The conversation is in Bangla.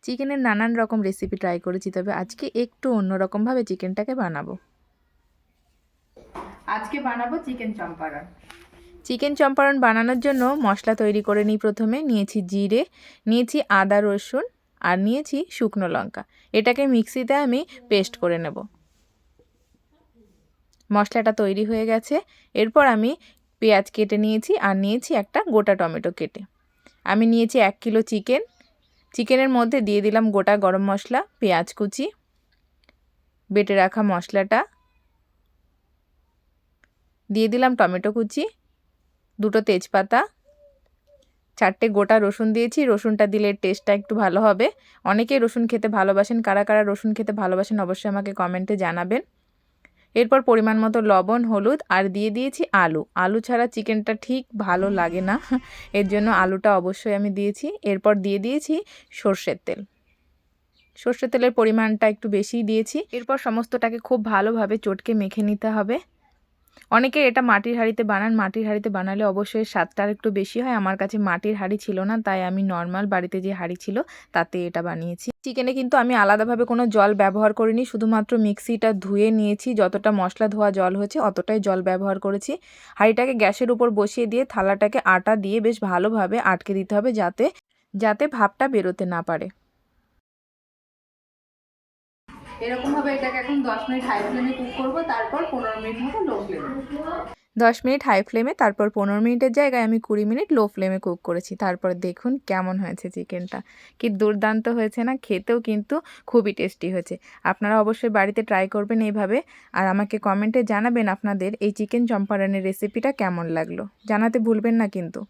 চিকেনের নানান রকম রেসিপি ট্রাই করেছি, তবে আজকে একটু অন্যরকমভাবে চিকেনটাকে বানাবো। আজকে বানাবো চিকেন চম্পারন। চিকেন চম্পারন বানানোর জন্য মশলা তৈরি করে নিই। প্রথমে নিয়েছি জিরে, নিয়েছি আদা রসুন, আর নিয়েছি শুকনো লঙ্কা। এটাকে মিক্সিতে আমি পেস্ট করে নেব। মশলাটা তৈরি হয়ে গেছে। এরপর আমি পেঁয়াজ কেটে নিয়েছি আর নিয়েছি একটা গোটা টমেটো কেটে। আমি নিয়েছি 1 কিলো চিকেন। চিকেনের মধ্যে দিয়ে দিলাম গোটা গরম মশলা, পেঁয়াজ কুচি, বেটে রাখা মশলাটা, দিয়ে দিলাম টমেটো কুচি, 2টো তেজপাতা, 4টে গোটা রসুন দিয়েছি। রসুনটা দিলে টেস্টটা একটু ভালো হবে। অনেকেই রসুন খেতে ভালোবাসেন। কারা কারা রসুন খেতে ভালোবাসেন অবশ্যই আমাকে কমেন্টে জানাবেন। এরপর পরিমাণ মতো লবণ, হলুদ, আর দিয়ে দিয়েছি আলু। আলু ছাড়া চিকেনটা ঠিক ভালো লাগে না, এর জন্য আলুটা অবশ্যই আমি দিয়েছি। এরপর দিয়ে দিয়েছি সর্ষের তেল। সর্ষের তেলের পরিমাণটা একটু বেশিই দিয়েছি। এরপর সমস্তটাকে খুব ভালোভাবে চটকে মেখে নিতে হবে। অনেকে এটা মাটির হাঁড়িতে বানান। মাটির হাঁড়িতে বানালে অবশ্যই স্বাদটা একটু বেশি হয়। আমার কাছে মাটির হাঁড়ি ছিল না, তাই আমি নর্মাল বাড়িতে যে হাঁড়ি ছিল তাতে এটা বানিয়েছি। চিকেনে কিন্তু আমি আলাদাভাবে কোনো জল ব্যবহার করিনি, শুধুমাত্র মিক্সিটা ধুয়ে নিয়েছি। যতটা মশলা ধোয়া জল হয়েছে অতটাই জল ব্যবহার করেছি। হাঁড়িটাকে গ্যাসের উপর বসিয়ে দিয়ে থালাটাকে আটা দিয়ে বেশ ভালোভাবে আটকে দিতে হবে, যাতে ভাপটা বেরোতে না পারে। এরকমভাবে এটাকে এখন 10 মিনিট হাই ফ্লেমে কুক করব, তারপর 15 মিনিট মতো লো ফ্লেমে। 10 মিনিট হাই ফ্লেমে, তারপর 15 মিনিটের জায়গায় আমি 20 মিনিট লো ফ্লেমে কুক করেছি। তারপর দেখুন কেমন হয়েছে চিকেনটা, কি দুর্দান্ত হয়েছে না? খেতেও কিন্তু খুবই টেস্টি হয়েছে। আপনারা অবশ্যই বাড়িতে ট্রাই করবেন এইভাবে, আর আমাকে কমেন্টে জানাবেন আপনাদের এই চিকেন চম্পারনের রেসিপিটা কেমন লাগলো। জানাতে ভুলবেন না কিন্তু।